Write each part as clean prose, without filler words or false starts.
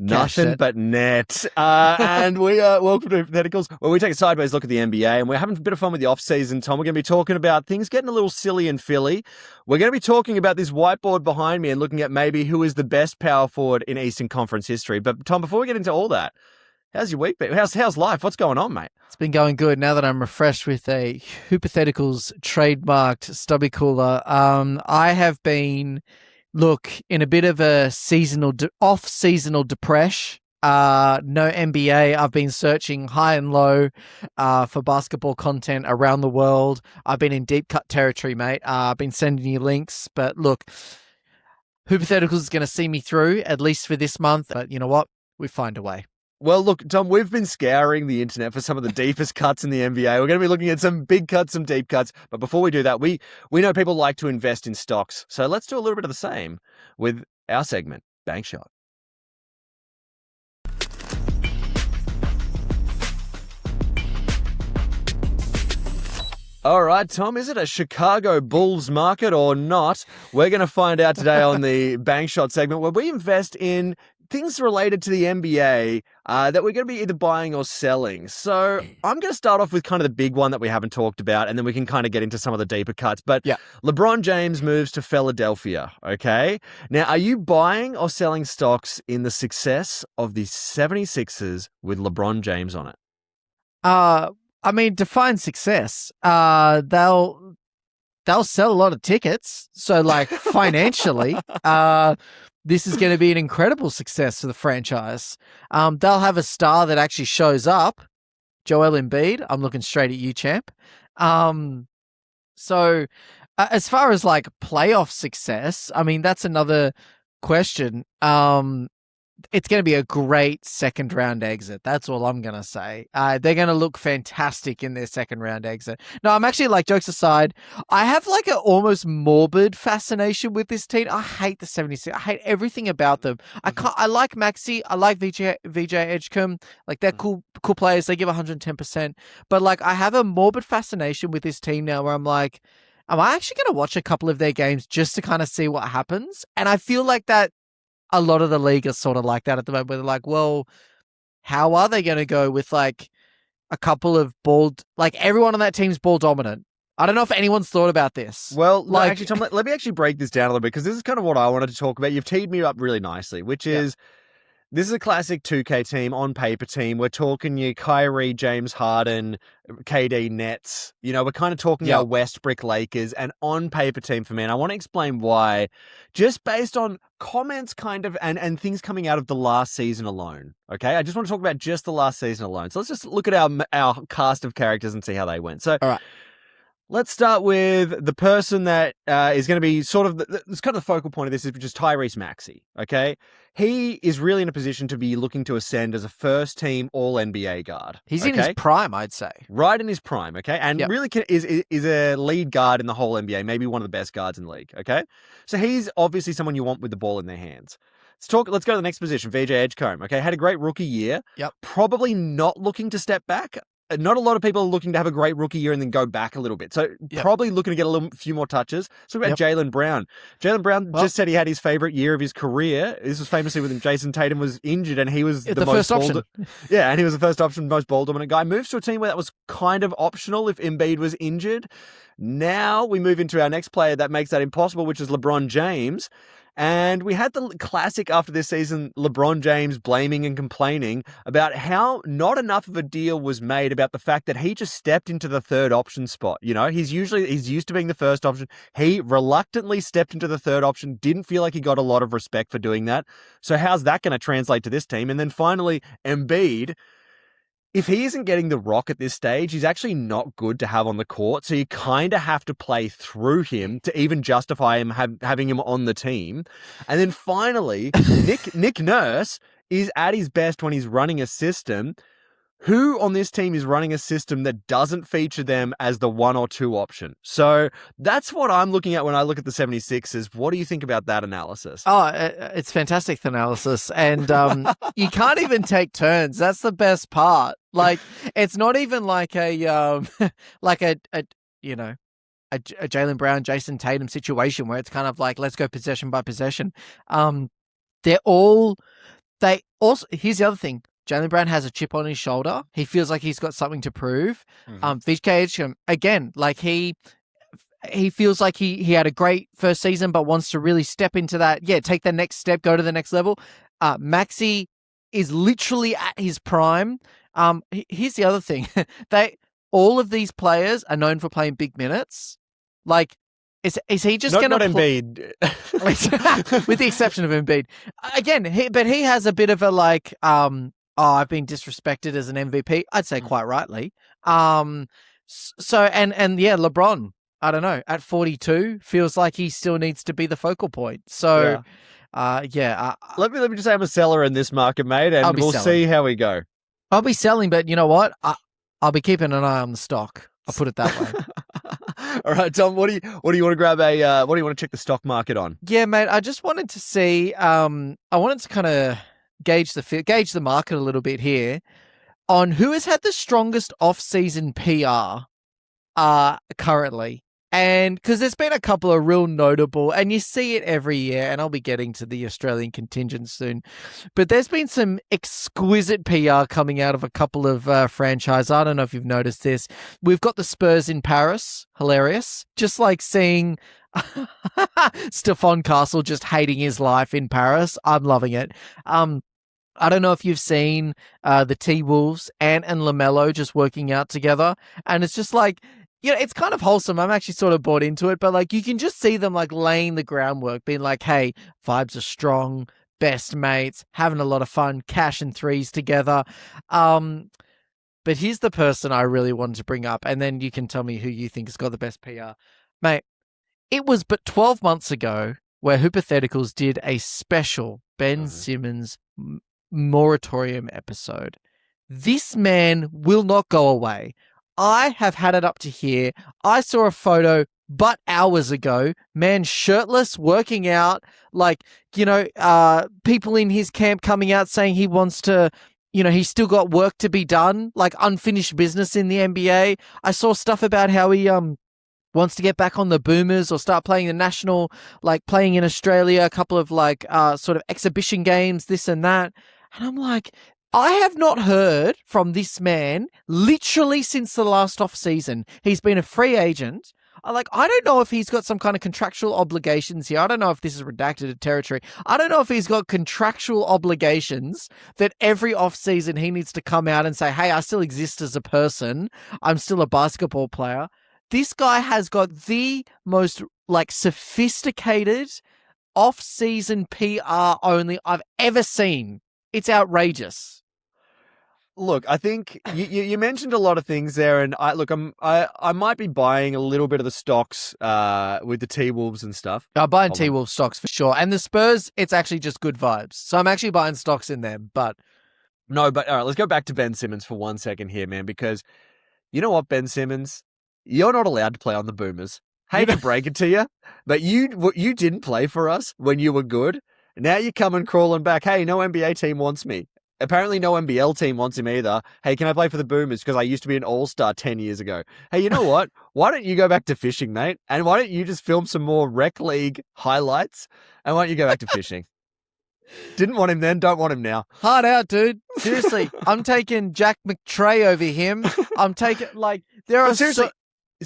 Nothing but net. And we welcome to Hypotheticals, where we take a sideways look at the NBA, and we're having a bit of fun with the off-season, Tom. We're going to be talking about things getting a little silly and Philly. We're going to be talking about this whiteboard behind me and looking at maybe who is the best power forward in Eastern Conference history. But, Tom, before we get into all that, how's your week been? How's life? What's going on, mate? It's been going good now that I'm refreshed with a Hypotheticals trademarked stubby cooler. I have been... Look, in a bit of a off-seasonal depression, no NBA. I've been searching high and low for basketball content around the world. I've been in deep cut territory, mate. I've been sending you links, but look, Hypotheticals is going to see me through, at least for this month. But you know what? We find a way. Well, look, Tom, we've been scouring the internet for some of the deepest cuts in the NBA. We're going to be looking at some big cuts, some deep cuts. But before we do that, we know people like to invest in stocks. So let's do a little bit of the same with our segment, Bank Shot. All right, Tom, is it a Chicago Bulls market or not? We're going to find out today on the Bank Shot segment, where we invest in things related to the NBA that we're going to be either buying or selling. So I'm going to start off with kind of the big one that we haven't talked about, and then we can kind of get into some of the deeper cuts. But yeah. LeBron James moves to Philadelphia, okay? Now, are you buying or selling stocks in the success of the 76ers with LeBron James on it? I mean, define success. They'll sell a lot of tickets. So, like, financially, this is going to be an incredible success for the franchise. They'll have a star that actually shows up. Joel Embiid. I'm looking straight at you, champ. So as far as like playoff success, I mean, that's another question. It's going to be a great second round exit. That's all I'm going to say. They're going to look fantastic in their second round exit. No, I'm actually, like, jokes aside, I have like an almost morbid fascination with this team. I hate the 76. I hate everything about them. I like Maxey. I like VJ Edgecombe. Like, they're cool players. They give 110%. But like, I have a morbid fascination with this team now where I'm like, am I actually going to watch a couple of their games just to kind of see what happens? And I feel like that a lot of the league is sort of like that at the moment, where they're like, well, how are they going to go with like a couple of like everyone on that team's ball dominant? I don't know if anyone's thought about this. Well, like, actually, Tom, let me actually break this down a little bit, because this is kind of what I wanted to talk about. You've teed me up really nicely, which is, this is a classic 2K team, on paper team. We're talking your Kyrie, James Harden, KD Nets. You know, we're kind of talking our Westbrook Lakers, and on paper team for me. And I want to explain why, just based on comments kind of and things coming out of the last season alone. Okay, I just want to talk about just the last season alone. So let's just look at our cast of characters and see how they went. So, all right. Let's start with the person that is going to be sort of it's kind of the focal point of this, which is Tyrese Maxey. Okay, he is really in a position to be looking to ascend as a first-team All-NBA guard. He's in his prime, I'd say. Right in his prime. Okay, and really is a lead guard in the whole NBA, maybe one of the best guards in the league. Okay, so he's obviously someone you want with the ball in their hands. Let's go to the next position, VJ Edgecombe. Okay, had a great rookie year. Yep. Probably not looking to step back. Not a lot of people are looking to have a great rookie year and then go back a little bit. So probably looking to get a few more touches. So about Jaylen Brown. Jaylen Brown just said he had his favorite year of his career. This was famously when Jason Tatum was injured, and he was the most first option. And he was the first option, most ball dominant guy. Moves to a team where that was kind of optional if Embiid was injured. Now we move into our next player that makes that impossible, which is LeBron James. And we had the classic after this season, LeBron James blaming and complaining about how not enough of a deal was made about the fact that he just stepped into the third option spot. You know, he's used to being the first option. He reluctantly stepped into the third option, didn't feel like he got a lot of respect for doing that. So how's that going to translate to this team? And then finally, Embiid, if he isn't getting the rock at this stage, he's actually not good to have on the court. So you kind of have to play through him to even justify him having him on the team. And then finally, Nick Nurse is at his best when he's running a system. Who on this team is running a system that doesn't feature them as the 1 or 2 option? So that's what I'm looking at when I look at the 76ers. What do you think about that analysis? Oh, it's fantastic analysis. And you can't even take turns. That's the best part. Like, it's not even like a Jaylen Brown, Jason Tatum situation where it's kind of like, let's go possession by possession. They're all They also, here's the other thing. Jaylen Brown has a chip on his shoulder. He feels like he's got something to prove. VK, again, like he feels like he had a great first season, but wants to really step into that. Yeah, take the next step, go to the next level. Maxi is literally at his prime. Here's the other thing. All of these players are known for playing big minutes. Like, is he just going to... Not Embiid. With the exception of Embiid. Again, he has a bit of a like, I've been disrespected as an MVP. I'd say quite rightly. So, and yeah, LeBron, I don't know, at 42, feels like he still needs to be the focal point. So, let me just say I'm a seller in this market, mate, and we'll see how we go. I'll be selling, but you know what? I'll be keeping an eye on the stock. I'll put it that way. All right, Tom, what do you want to grab what do you want to check the stock market on? Yeah, mate, I just wanted to see, I wanted to kind of gauge the market a little bit here on who has had the strongest off-season PR currently. And because there's been a couple of real notable, and you see it every year, and I'll be getting to the Australian contingent soon, but there's been some exquisite PR coming out of a couple of franchises. I don't know if you've noticed this. We've got the Spurs in Paris. Hilarious. Just like seeing Stephon Castle just hating his life in Paris. I'm loving it. I don't know if you've seen the T-Wolves, Ant and LaMelo just working out together, and it's just like, you know, it's kind of wholesome. I'm actually sort of bought into it, but like you can just see them like laying the groundwork, being like, hey, vibes are strong, best mates, having a lot of fun, cash and threes together. But here's the person I really wanted to bring up, and then you can tell me who you think has got the best PR. Mate, it was but 12 months ago where Hypotheticals did a special Ben Simmons moratorium episode. This man will not go away. I have had it up to here. I saw a photo but hours ago, man shirtless, working out, like, you know, people in his camp coming out saying he wants to, you know, he's still got work to be done, like unfinished business in the NBA. I saw stuff about how he wants to get back on the Boomers or start playing the national, like playing in Australia, a couple of like sort of exhibition games, this and that. And I'm like, I have not heard from this man literally since the last off season. He's been a free agent. I don't know if he's got some kind of contractual obligations here. I don't know if this is redacted territory. I don't know if he's got contractual obligations that every off season he needs to come out and say, hey, I still exist as a person. I'm still a basketball player. This guy has got the most like sophisticated off season PR only I've ever seen. It's outrageous. Look, I think you mentioned a lot of things there, and I might be buying a little bit of the stocks with the T-Wolves and stuff. I'm buying T-Wolves stocks for sure. And the Spurs, it's actually just good vibes. So I'm actually buying stocks in them, but... No, but all right, let's go back to Ben Simmons for 1 second here, man, because you know what, Ben Simmons? You're not allowed to play on the Boomers. Hate to break it to you, but you didn't play for us when you were good. Now you're coming crawling back. Hey, no NBA team wants me. Apparently no NBL team wants him either. Hey, can I play for the Boomers? Because I used to be an all-star 10 years ago. Hey, you know what? Why don't you go back to fishing, mate? And why don't you just film some more rec league highlights? And why don't you go back to fishing? Didn't want him then, don't want him now. Hard out, dude. Seriously, I'm taking Jack McTray over him. I'm taking, like, there are... Seriously,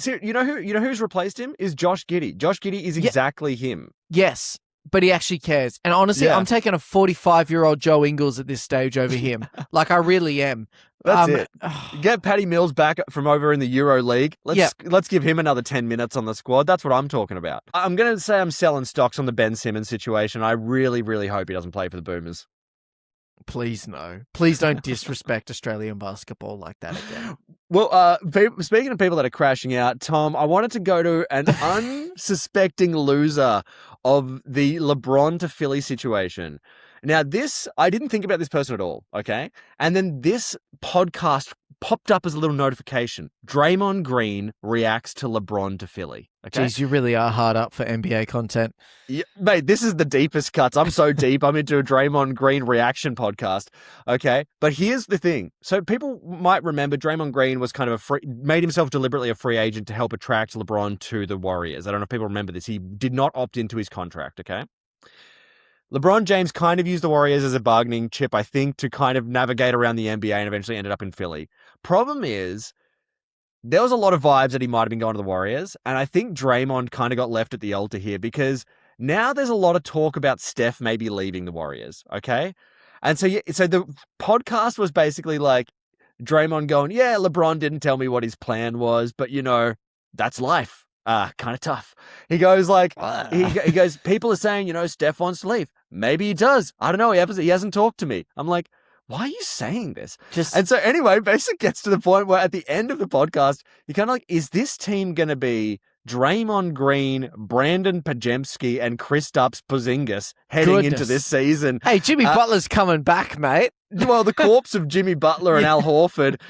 you know who's replaced him? Is Josh Giddey. Josh Giddey is exactly him. Yes. But he actually cares. And honestly, I'm taking a 45-year-old Joe Ingles at this stage over him. Like, I really am. That's it. Get Patty Mills back from over in the Euro League. Let's give him another 10 minutes on the squad. That's what I'm talking about. I'm going to say I'm selling stocks on the Ben Simmons situation. I really, really hope he doesn't play for the Boomers. Please no. Please don't disrespect Australian basketball like that again. Well, speaking of people that are crashing out, Tom, I wanted to go to an unsuspecting loser of the LeBron to Philly situation. Now, I didn't think about this person at all, okay? And then this podcast popped up as a little notification. Draymond Green reacts to LeBron to Philly. Okay? Jeez, you really are hard up for NBA content. Yeah, mate, this is the deepest cuts. I'm so deep. I'm into a Draymond Green reaction podcast. Okay. But here's the thing. So people might remember Draymond Green was kind of made himself deliberately a free agent to help attract LeBron to the Warriors. I don't know if people remember this. He did not opt into his contract. Okay. LeBron James kind of used the Warriors as a bargaining chip, I think, to kind of navigate around the NBA and eventually ended up in Philly. Problem is, there was a lot of vibes that he might have been going to the Warriors, and I think Draymond kind of got left at the altar here because now there's a lot of talk about Steph maybe leaving the Warriors, okay? And so, so the podcast was basically like Draymond going, yeah, LeBron didn't tell me what his plan was, but, that's life. Kind of tough. He goes like, he goes, people are saying, Steph wants to leave. Maybe he does. I don't know. He hasn't talked to me. I'm like, why are you saying this? And so anyway, basically gets to the point where at the end of the podcast, you're kind of like, is this team going to be Draymond Green, Brandon Pajemski, and Kristaps Porzingis heading into this season? Hey, Jimmy Butler's coming back, mate. Well, the corpse of Jimmy Butler and Al Horford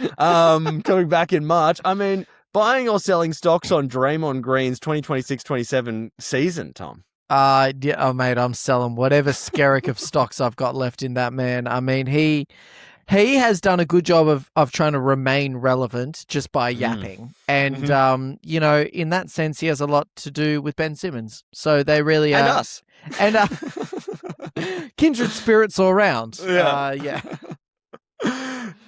coming back in March. I mean, buying or selling stocks on Draymond Green's 2026-27 season, Tom? Mate, I'm selling whatever skerrick of stocks I've got left in that man. I mean, he has done a good job of trying to remain relevant just by yapping. And, in that sense, he has a lot to do with Ben Simmons. So they really are. And us. And kindred spirits all around. Yeah.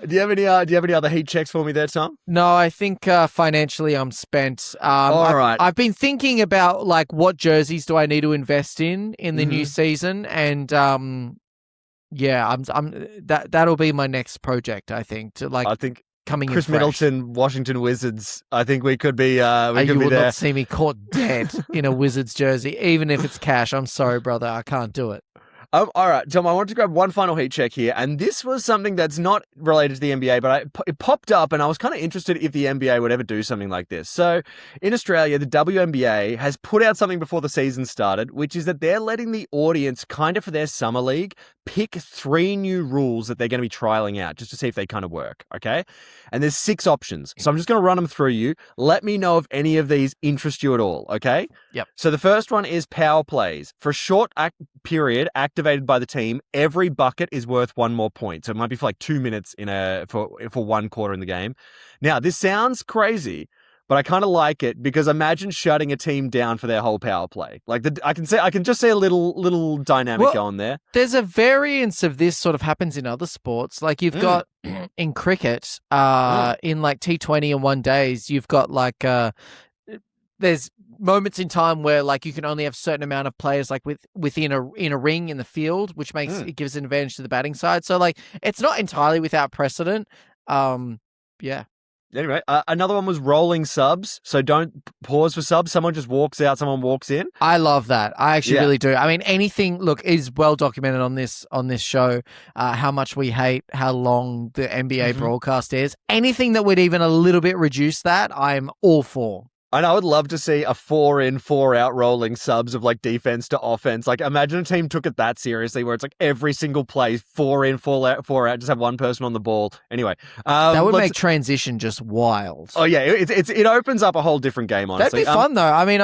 Do you have any other heat checks for me there, Tom? No, I think financially I'm spent. All right. I've been thinking about like what jerseys do I need to invest in the new season, and that'll be my next project. I think coming Chris in fresh. Middleton, Washington Wizards. I think we could be. You will there. not see me caught dead in a Wizards jersey, even if it's cash. I'm sorry, brother, I can't do it. All right, Tom, I want to grab one final heat check here, and this was something that's not related to the NBA, but it popped up, and I was kind of interested if the NBA would ever do something like this. So, in Australia, the WNBA has put out something before the season started, which is that they're letting the audience, kind of for their summer league, pick 3 new rules that they're going to be trialing out, just to see if they kind of work, okay? And there's 6 options, so I'm just going to run them through you. Let me know if any of these interest you at all, okay? Yep. So the first one is power plays. For a short period activated by the team, every bucket is worth 1 more point. So it might be for like 2 minutes for 1 quarter in the game. Now, this sounds crazy, but I kind of like it because imagine shutting a team down for their whole power play. Like I can just see a little dynamic going there. There's a variance of this sort of happens in other sports. Like you've got in cricket, in like T20 and 1 days, you've got like there's moments in time where like you can only have a certain amount of players like within a ring in the field, which makes it gives an advantage to the batting side. So like it's not entirely without precedent. Yeah. Anyway, another one was rolling subs. So don't pause for subs. Someone just walks out, someone walks in. I love that. I actually really do. I mean, anything, look, is well documented on this show, how much we hate how long the NBA broadcast is. Anything that would even a little bit reduce that, I'm all for. And I would love to see a 4 in, 4 out rolling subs of like defense to offense. Like imagine a team took it that seriously where it's like every single play, 4 in, 4 out, just have one person on the ball. Anyway. That would make transition just wild. Oh yeah, it opens up a whole different game, honestly. That'd be fun though. I mean,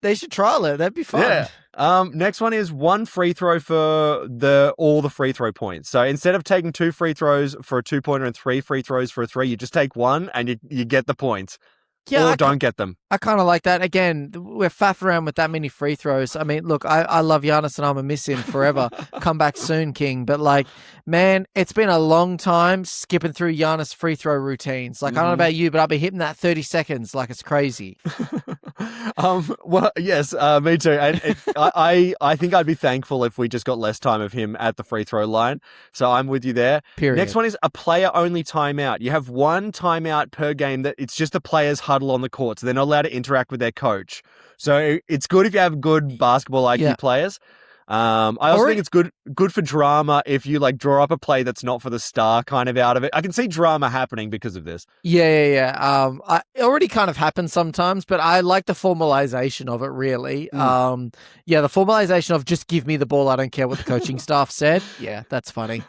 they should trial it. That'd be fun. Yeah. Next one is 1 free throw for all the free throw points. So instead of taking 2 free throws for a 2-pointer and 3 free throws for a 3, you just take 1 and you get the points. Yeah, or don't get them. I kind of like that. Again, we're faffing around with that many free throws. I mean, look, I love Giannis and I'm a miss him forever. Come back soon, King. But like, man, it's been a long time skipping through Giannis free throw routines. Like, I don't know about you, but I'll be hitting that 30 seconds like it's crazy. Well, yes, me too. And I think I'd be thankful if we just got less time of him at the free throw line. So I'm with you there. Period. Next one is a player-only timeout. You have 1 timeout per game that it's just the players huddle on the court, so they're not allowed to interact with their coach. So it's good if you have good basketball IQ players. I also think it's good for drama if you like draw up a play that's not for the star kind of out of it. I can see drama happening because of this. Yeah. It already kind of happens sometimes, but I like the formalization of it really. The formalization of just give me the ball. I don't care what the coaching staff said. Yeah, that's funny.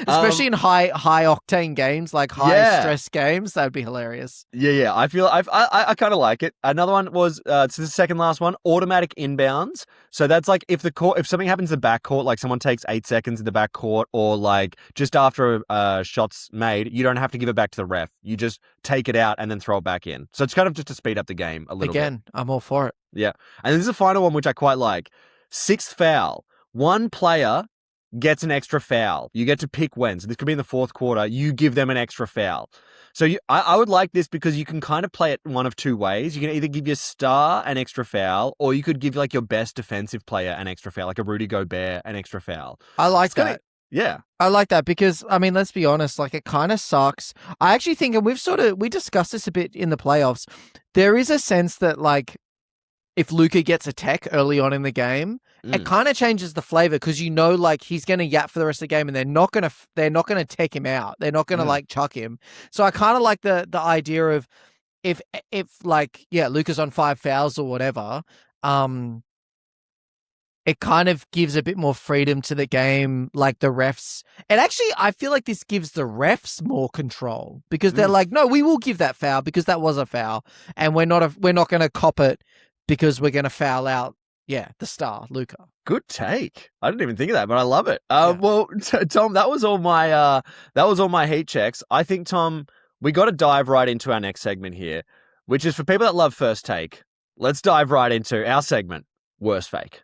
Especially in high octane games, like high stress games. That'd be hilarious. Yeah. I feel I kind of like it. Another one was it's the second last one, automatic inbounds. So that's like if something happens in the backcourt, like someone takes 8 seconds in the backcourt, or like just after a shot's made, you don't have to give it back to the ref. You just take it out and then throw it back in. So it's kind of just to speed up the game a little bit. Again, I'm all for it. Yeah. And this is a final one, which I quite like. 6th foul. one player gets an extra foul. You get to pick when. So this could be in the fourth quarter. You give them an extra foul. So I would like this because you can kind of play it one of two ways. You can either give your star an extra foul, or you could give like your best defensive player an extra foul, like a Rudy Gobert an extra foul. I like that. Yeah. I like that because, I mean, let's be honest, like it kind of sucks. I actually think, and we discussed this a bit in the playoffs, there is a sense that like if Luka gets a tech early on in the game, it kind of changes the flavor because like he's going to yap for the rest of the game and they're not going to tech him out. They're not going to like chuck him. So I kind of like the idea of if like, yeah, Luka's on 5 fouls or whatever, it kind of gives a bit more freedom to the game, like the refs. And actually, I feel like this gives the refs more control because they're like, no, we will give that foul because that was a foul, and we're not going to cop it because we're going to foul out, the star, Luka. Good take. I didn't even think of that, but I love it. Well, Tom, that was all my heat checks. I think, Tom, we got to dive right into our next segment here, which is for people that love First Take. Let's dive right into our segment, Worst Fake.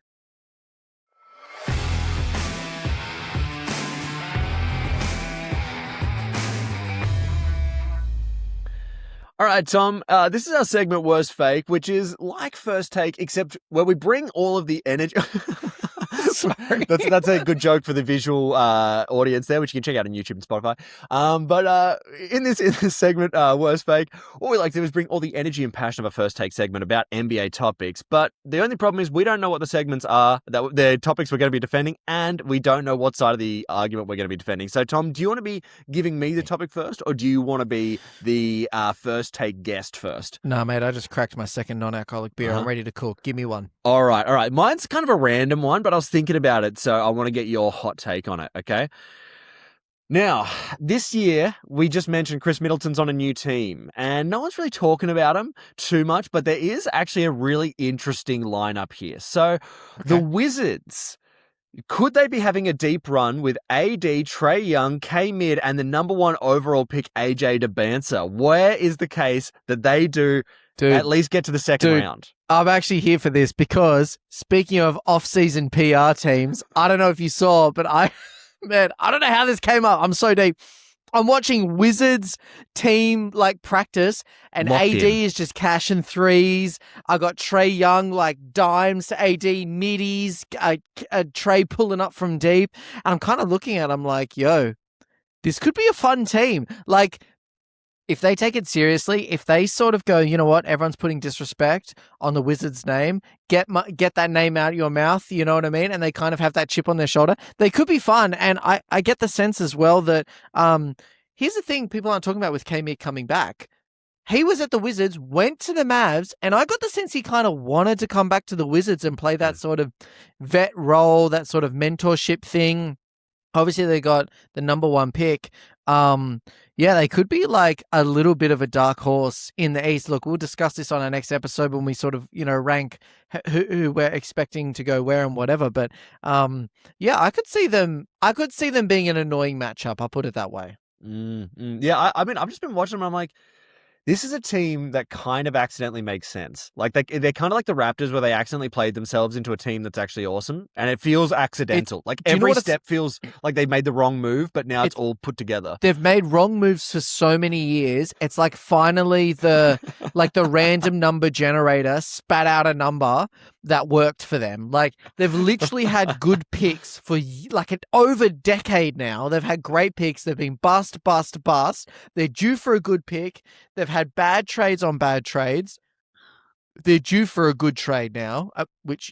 All right, Tom, this is our segment Worst Fake, which is like First Take, except where we bring all of the energy. Sorry. That's a good joke for the visual audience there, which you can check out on YouTube and Spotify. But in this segment, Worst Fake, what we like to do is bring all the energy and passion of a First Take segment about NBA topics. But the only problem is we don't know what the segments are, the topics we're going to be defending, and we don't know what side of the argument we're going to be defending. So, Tom, do you want to be giving me the topic first, or do you want to be the First Take guest first? No, mate, I just cracked my second non-alcoholic beer. I'm ready to cook. Give me one. All right. Mine's kind of a random one, but I was thinking about it, so I want to get your hot take on it, okay? Now, this year, we just mentioned Chris Middleton's on a new team, and no one's really talking about him too much, but there is actually a really interesting lineup here. So, the Wizards, could they be having a deep run with AD, Trae Young, K-Mid, and the number 1 overall pick, AJ DeBancer? Where is the case that they do at least get to the second round? I'm actually here for this because, speaking of off-season PR teams, I don't know if you saw, but I don't know how this came up. I'm so deep. I'm watching Wizards team like practice, and Locked AD in. is just cashing threes. I got Trae Young like dimes to AD, middies, Trae pulling up from deep. And I'm kind of looking at him like, yo, this could be a fun team. Like, if they take it seriously, if they sort of go, you know what, everyone's putting disrespect on the Wizards' name, get that name out of your mouth, you know what I mean? And they kind of have that chip on their shoulder, they could be fun. And I get the sense as well that here's the thing people aren't talking about with K-Mid coming back. He was at the Wizards, went to the Mavs, and I got the sense he kind of wanted to come back to the Wizards and play that sort of vet role, that sort of mentorship thing. Obviously, they got the number 1 pick. They could be like a little bit of a dark horse in the East. Look, we'll discuss this on our next episode when we sort of, rank who we're expecting to go where and whatever. But I could see them being an annoying matchup. I'll put it that way. Yeah, I mean, I've just been watching them. I'm like, this is a team that kind of accidentally makes sense. Like they're kind of like the Raptors, where they accidentally played themselves into a team that's actually awesome, and it feels accidental. Like every step feels like they made the wrong move, but now it's all put together. They've made wrong moves for so many years. It's like finally the random number generator spat out a number that worked for them. Like they've literally had good picks for like over a decade now. They've had great picks. They've been bust. They're due for a good pick. They've had bad trades on bad trades. They're due for a good trade now, which,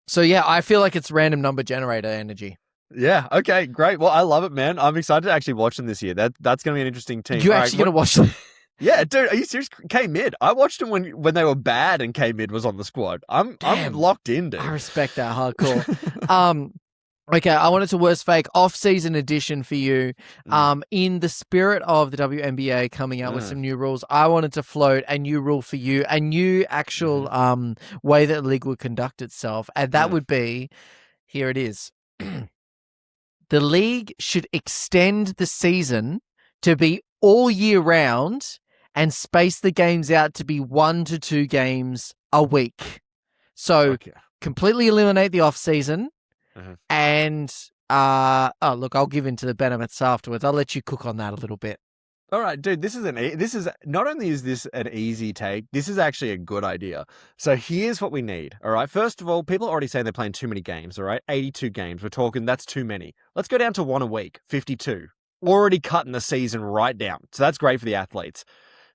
So, yeah, I feel like it's random number generator energy. Yeah, okay, great. Well, I love it, man. I'm excited to actually watch them this year. That's going to be an interesting team. You're actually going to watch them? Yeah, dude, are you serious? K-Mid. I watched them when they were bad and K-Mid was on the squad. I'm locked in, dude. I respect that hardcore. Okay, I wanted to Worst Fake off-season edition for you. In the spirit of the WNBA coming out with some new rules, I wanted to float a new rule for you, a new actual way that the league would conduct itself, and that would be, here it is. The league should extend the season to be all year round and space the games out to be 1 to 2 games a week. So completely eliminate the off-season. Uh-huh. And oh look, I'll give in to the benefits afterwards. I'll let you cook on that a little bit. All right, dude, this is not only is this an easy take, this is actually a good idea. So here's what we need. All right. First of all, people are already saying they're playing too many games. All right. 82 games. We're talking that's too many. Let's go down to one a week, 52. Already cutting the season right down. So that's great for the athletes.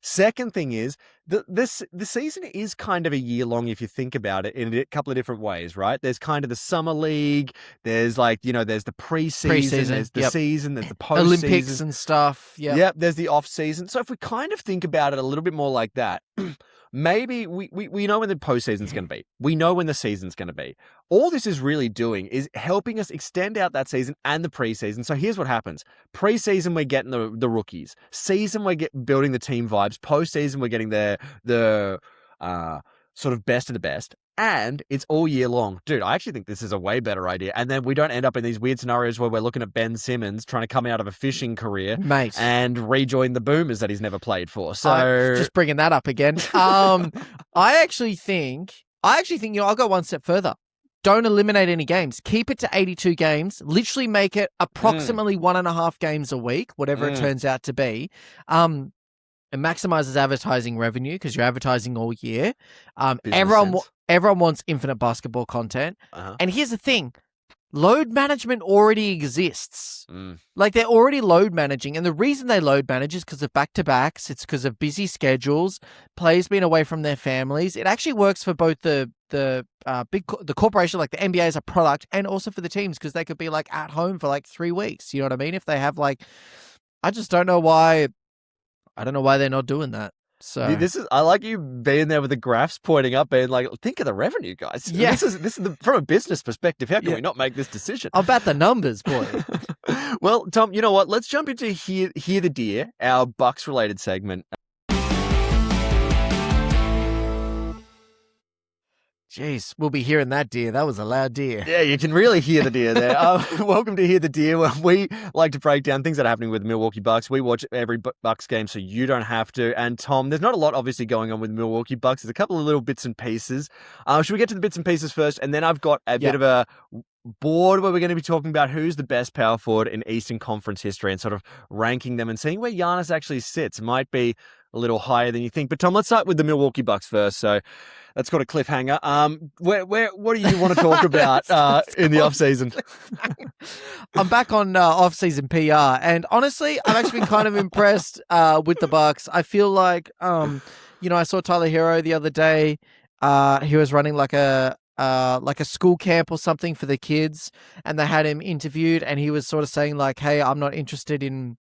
Second thing is the season is kind of a year long if you think about it in a couple of different ways, right? There's kind of the summer league, there's there's the preseason, there's the season, there's the postseason, Olympics and stuff. Yeah. Yep, there's the off season. So if we kind of think about it a little bit more like that, maybe we know when the postseason's going to be. We know when the season's going to be. All this is really doing is helping us extend out that season and the preseason. So here's what happens. Preseason, we're getting the rookies. Season, we're building the team vibes. Postseason, we're getting the sort of best of the best. And it's all year long. Dude, I actually think this is a way better idea. And then we don't end up in these weird scenarios where we're looking at Ben Simmons trying to come out of a fishing career and rejoin the Boomers that he's never played for. So just bringing that up again. I actually think, I'll go one step further. Don't eliminate any games. Keep it to 82 games. Literally make it approximately 1.5 games a week, whatever it turns out to be. It maximizes advertising revenue because you're advertising all year. Everyone wants infinite basketball content. And here's the thing. Load management already exists. Like they're already load managing. And the reason they load manage is because of back-to-backs. It's because of busy schedules, players being away from their families. It actually works for both the corporation, like the NBA as a product, and also for the teams because they could be like at home for like 3 weeks. You know what I mean? If they have I just don't know why. I don't know why they're not doing that. So I like you being there with the graphs pointing up, being like, think of the revenue, guys. Yeah. This is from a business perspective. How can we not make this decision? I'm about the numbers, boy. Well, Tom, you know what? Let's jump into Hear the Deer, our Bucks related segment. Jeez, we'll be hearing that deer. That was a loud deer. Yeah, you can really hear the deer there. Welcome to Hear the Deer, where we like to break down things that are happening with the Milwaukee Bucks. We watch every Bucks game, so you don't have to. And Tom, there's not a lot obviously going on with the Milwaukee Bucks. There's a couple of little bits and pieces. Should we get to the bits and pieces first? And then I've got a bit of a board where we're going to be talking about who's the best power forward in Eastern Conference history and sort of ranking them and seeing where Giannis actually sits. Might be a little higher than you think. But Tom, let's start with the Milwaukee Bucks first. So that's got a cliffhanger. What do you want to talk about in the off season? I'm back on off season PR, and honestly, I've actually been kind of impressed with the Bucks. I feel like I saw Tyler Hero the other day. He was running like a school camp or something for the kids, and they had him interviewed, and he was sort of saying like, "Hey, I'm not interested in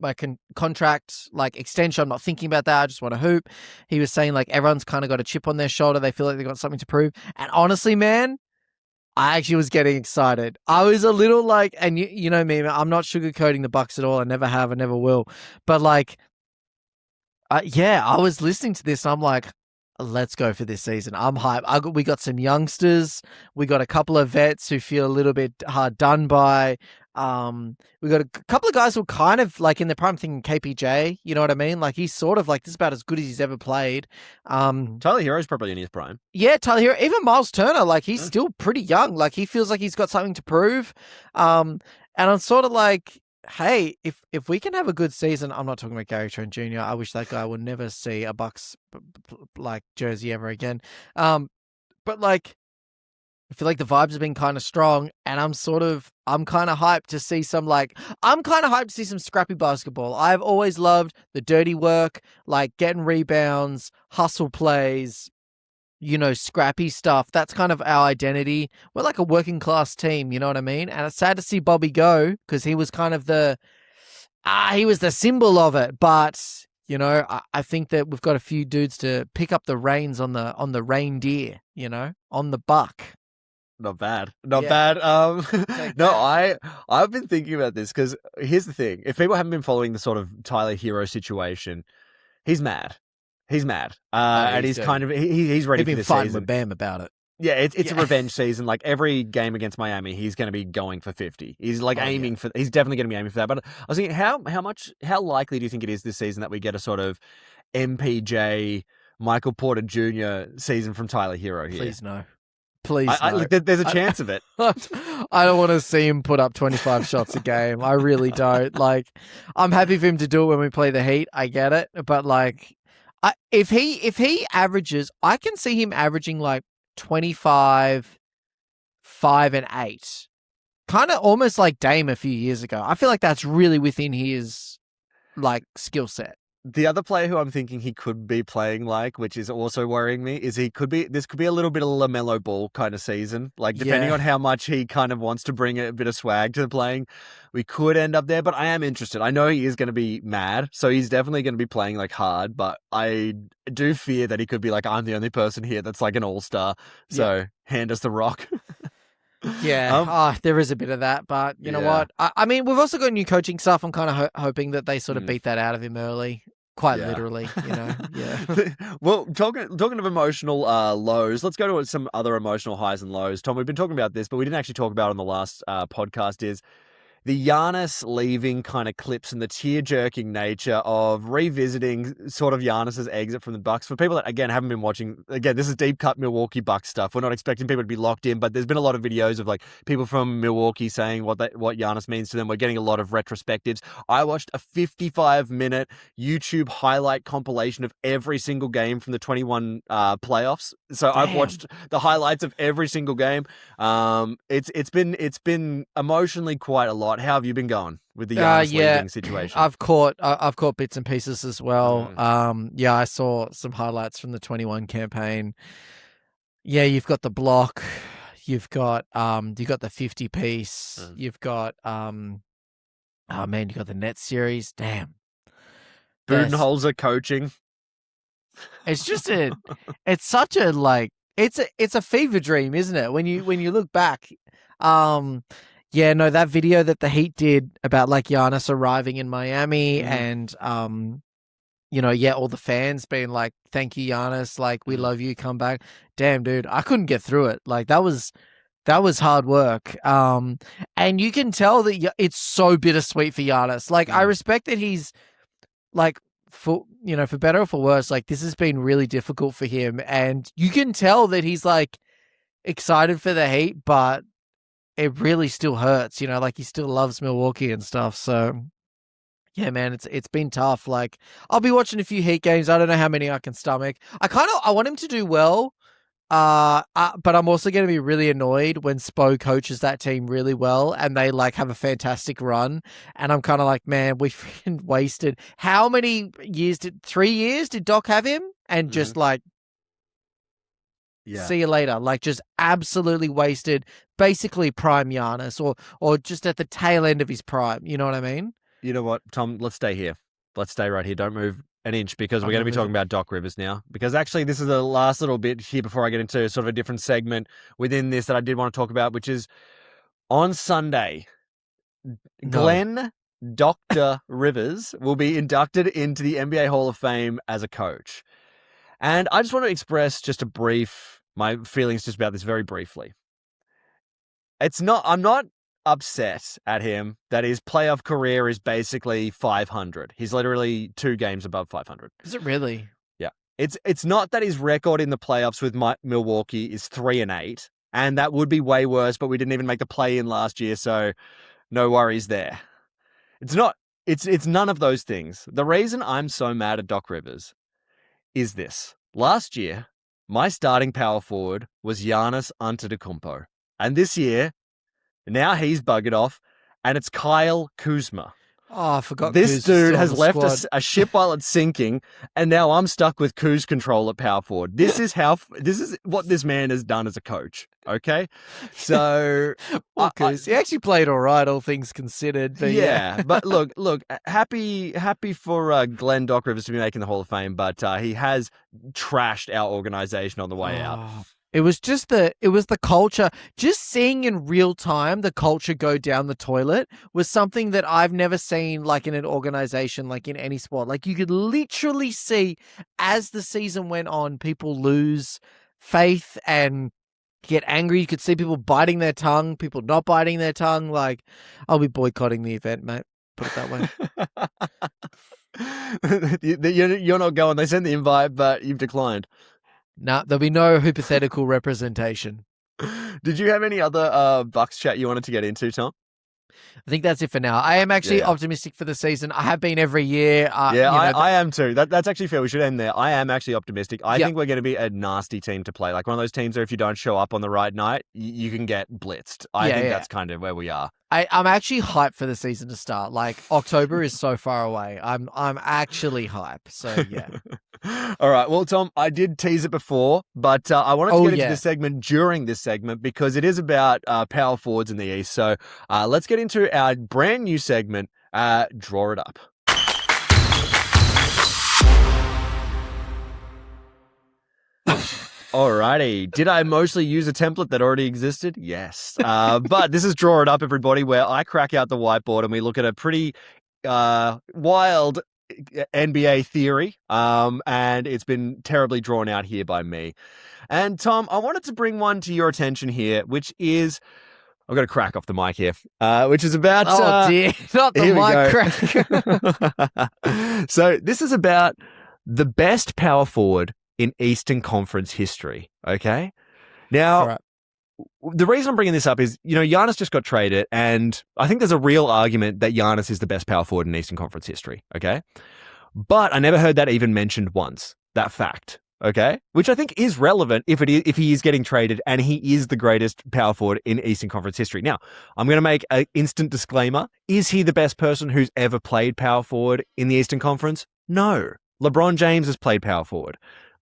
my contract extension. I'm not thinking about that. I just want to hoop." He was saying like everyone's kind of got a chip on their shoulder. They feel like they've got something to prove. And honestly, man, I actually was getting excited. I was a little and you know me, I'm not sugarcoating the Bucks at all. I never have. I never will. But I was listening to this and I'm like, let's go for this season. I'm hyped. We got some youngsters. We got a couple of vets who feel a little bit hard done by. We got a couple of guys who are kind of in their prime, thinking KPJ. You know what I mean? He's sort of this is about as good as he's ever played. Tyler Hero's probably in his prime. Yeah, Tyler Hero. Even Miles Turner, he's still pretty young. He feels like he's got something to prove. And I'm sort of hey, if we can have a good season, I'm not talking about Gary Trent Jr. I wish that guy would never see a Bucks jersey ever again. But I feel like the vibes have been kind of strong, and I'm kind of hyped to see some scrappy basketball. I've always loved the dirty work, getting rebounds, hustle plays, scrappy stuff. That's kind of our identity. We're like a working class team, you know what I mean? And it's sad to see Bobby go because he was kind of the symbol of it. But, I think that we've got a few dudes to pick up the reins on the reindeer, on the buck. Not bad. I've been thinking about this because here's the thing. If people haven't been following the sort of Tyler Hero situation, he's mad. And he's kind of, he's ready for this season. He's been fighting with Bam about it. Yeah, it's a revenge season. Every game against Miami, he's going to be going for 50. He's aiming for, he's definitely going to be aiming for that. But I was thinking, how likely do you think it is this season that we get a sort of MPJ, Michael Porter Jr. season from Tyler Hero here? Please no. Please no. There's a chance of it. I don't want to see him put up 25 shots a game. I really don't. Like, I'm happy for him to do it when we play the Heat. I get it, but like, if he averages, I can see him averaging like 25, 5 and 8, kind of almost like Dame a few years ago. I feel like that's really within his like skill set. The other player who I'm thinking he could be playing like, which is also worrying me, is this could be a little bit of LaMelo Ball kind of season. Like, depending on how much he kind of wants to bring a bit of swag to the playing, we could end up there, but I am interested. I know he is going to be mad, so he's definitely going to be playing like hard, but I do fear that he could be like, I'm the only person here that's like an all-star, so hand us the rock. Yeah, there is a bit of that, but you know what? I mean, we've also got new coaching stuff. I'm kind of hoping that they sort of beat that out of him early, quite literally. You know, Well, talking of emotional lows, let's go to some other emotional highs and lows. Tom, we've been talking about this, but we didn't actually talk about it on the last podcast. Is the Giannis leaving kind of clips and the tear-jerking nature of revisiting sort of Giannis's exit from the Bucks. For people that, again, haven't been watching, again, this is deep cut Milwaukee Bucks stuff. We're not expecting people to be locked in, but there's been a lot of videos of like people from Milwaukee saying what Giannis means to them. We're getting a lot of retrospectives. I watched a 55-minute YouTube highlight compilation of every single game from the 21 playoffs. So I've watched the highlights of every single game. It's been emotionally quite a lot. How have you been going with the Giannis leaving situation? I've caught bits and pieces as well. I saw some highlights from the 21 campaign. Yeah, you've got the block, you've got the 50 piece, you've got you got the net series. Damn. Budenholzer coaching. It's just it's such a like it's a fever dream, isn't it? When you look back. That video that the Heat did about like Giannis arriving in Miami and all the fans being like, "Thank you, Giannis, like we love you, come back." Damn, dude, I couldn't get through it. Like that was hard work. And you can tell that it's so bittersweet for Giannis. Like I respect that he's like for better or for worse, like this has been really difficult for him, and you can tell that he's like excited for the Heat, but it really still hurts, like he still loves Milwaukee and stuff. So yeah, man, it's been tough. Like I'll be watching a few Heat games. I don't know how many I can stomach. I want him to do well. But I'm also going to be really annoyed when Spo coaches that team really well and they like have a fantastic run. And I'm kind of like, man, we freaking wasted how many years 3 years did Doc have him? And just like, see you later. Like just absolutely wasted basically prime Giannis or just at the tail end of his prime. You know what I mean? You know what, Tom? Let's stay here. Let's stay right here. Don't move an inch because we're going to be talking about Doc Rivers now. Because actually this is the last little bit here before I get into sort of a different segment within this that I did want to talk about, which is on Sunday, Glenn Dr. Rivers will be inducted into the NBA Hall of Fame as a coach. And I just want to express just my feelings just about this very briefly. I'm not upset at him that his playoff career is basically 500. He's literally 2 games above 500. Is it really? Yeah. It's not that his record in the playoffs with Milwaukee is 3-8, and that would be way worse, but we didn't even make the play-in last year, so no worries there. It's none of those things. The reason I'm so mad at Doc Rivers is this. Last year, my starting power forward was Giannis Antetokounmpo. And this year, now he's buggered off, and it's Kyle Kuzma. Oh, I forgot. This dude has left a ship while it's sinking, and now I'm stuck with Kuz control at power forward. This is what this man has done as a coach. Okay, so he actually played all right, all things considered. But yeah. But look, happy for Glenn Doc Rivers to be making the Hall of Fame, but he has trashed our organization on the way out. It was the culture. Just seeing in real time the culture go down the toilet was something that I've never seen like in an organization, like in any sport. Like you could literally see as the season went on, people lose faith and get angry. You could see people biting their tongue, people not biting their tongue. Like, I'll be boycotting the event, mate. Put it that way. You're not going. They sent the invite, but you've declined. No, there'll be no hypothetical representation. Did you have any other Bucks chat you wanted to get into, Tom? I think that's it for now. I am actually Yeah. optimistic for the season. I have been every year. I am too. That's actually fair. We should end there. I am actually optimistic. I Yep. think we're going to be a nasty team to play. Like one of those teams where if you don't show up on the right night, you can get blitzed. I think that's kind of where we are. I'm actually hyped for the season to start. Like October is so far away. I'm actually hyped. So yeah. All right. Well, Tom, I did tease it before, but I wanted to get into this segment during this segment because it is about power forwards in the East. So let's get into our brand new segment, Draw It Up. Alrighty. Did I mostly use a template that already existed? Yes. But this is Draw It Up, everybody, where I crack out the whiteboard and we look at a pretty wild NBA theory, and it's been terribly drawn out here by me. And Tom, I wanted to bring one to your attention here, which is, I've got to crack off the mic here, which is about... Oh dear, not the mic crack. So this is about the best power forward in Eastern Conference history, okay? Now, the reason I'm bringing this up is, Giannis just got traded, and I think there's a real argument that Giannis is the best power forward in Eastern Conference history, okay? But I never heard that even mentioned once, that fact, okay? Which I think is relevant if he is getting traded and he is the greatest power forward in Eastern Conference history. Now, I'm going to make an instant disclaimer. Is he the best person who's ever played power forward in the Eastern Conference? No. LeBron James has played power forward.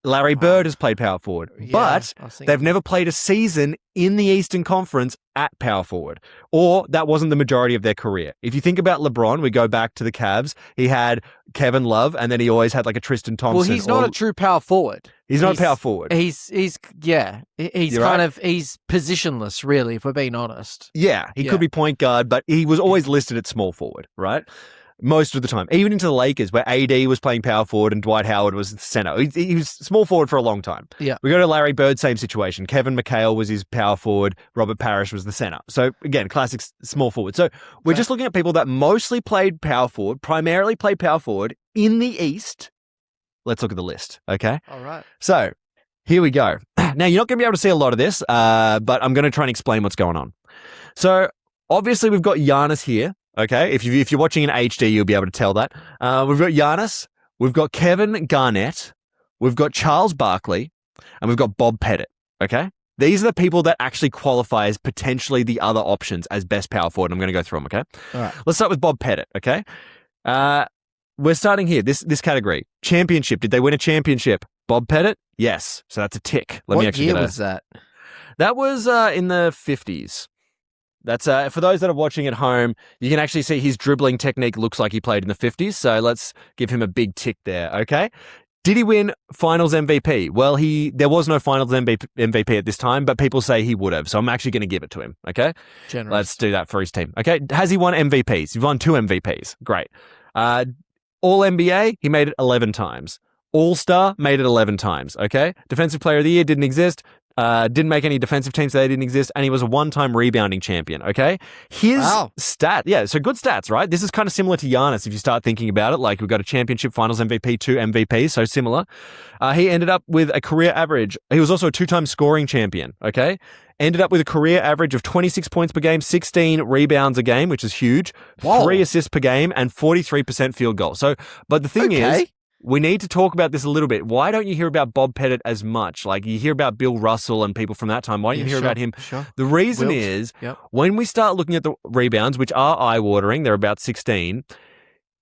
Larry Bird has played power forward, but they've never played a season in the Eastern Conference at power forward, or that wasn't the majority of their career. If you think about LeBron, we go back to the Cavs, he had Kevin Love, and then he always had like a Tristan Thompson. Well, he's not a true power forward. He's not a power forward. He's positionless, really, if we're being honest. Yeah, he could be point guard, but he was always listed at small forward, right? Most of the time, even into the Lakers, where AD was playing power forward and Dwight Howard was the center. He was small forward for a long time. Yeah. We go to Larry Bird, same situation. Kevin McHale was his power forward. Robert Parrish was the center. So again, classic small forward. So we're just looking at people that mostly played power forward, primarily played power forward in the East. Let's look at the list, okay? All right. So here we go. Now, you're not going to be able to see a lot of this, but I'm going to try and explain what's going on. So obviously, we've got Giannis here. Okay, if you're watching in HD, you'll be able to tell that. We've got Giannis, we've got Kevin Garnett, we've got Charles Barkley, and we've got Bob Pettit. Okay, these are the people that actually qualify as potentially the other options as best power forward. I'm going to go through them. Okay, all right. Let's start with Bob Pettit. Okay, we're starting here. This category, championship. Did they win a championship? Bob Pettit, yes. So that's a tick. What year was that? That was in the 50s. That's for those that are watching at home, you can actually see his dribbling technique looks like he played in the 50s. So let's give him a big tick there. Okay. Did he win Finals MVP? Well, there was no Finals MVP at this time, but people say he would have. So I'm actually going to give it to him. Okay. Generous. Let's do that for his team. Okay. Has he won MVPs? He's won 2 MVPs. Great. All NBA, he made it 11 times. All-Star, made it 11 times. Okay. Defensive Player of the Year didn't exist. Didn't make any defensive teams, so they didn't exist, and he was a one-time rebounding champion, okay? His so good stats, right? This is kind of similar to Giannis if you start thinking about it. Like, we've got a championship, finals MVP, 2 MVPs, so similar. He ended up with a career average. He was also a 2-time scoring champion, okay? Ended up with a career average of 26 points per game, 16 rebounds a game, which is huge, 3 assists per game, and 43% field goal. So, but the thing is, we need to talk about this a little bit. Why don't you hear about Bob Pettit as much? Like, you hear about Bill Russell and people from that time. Why don't you hear about him? Sure. The reason is when we start looking at the rebounds, which are eye-watering, they're about 16,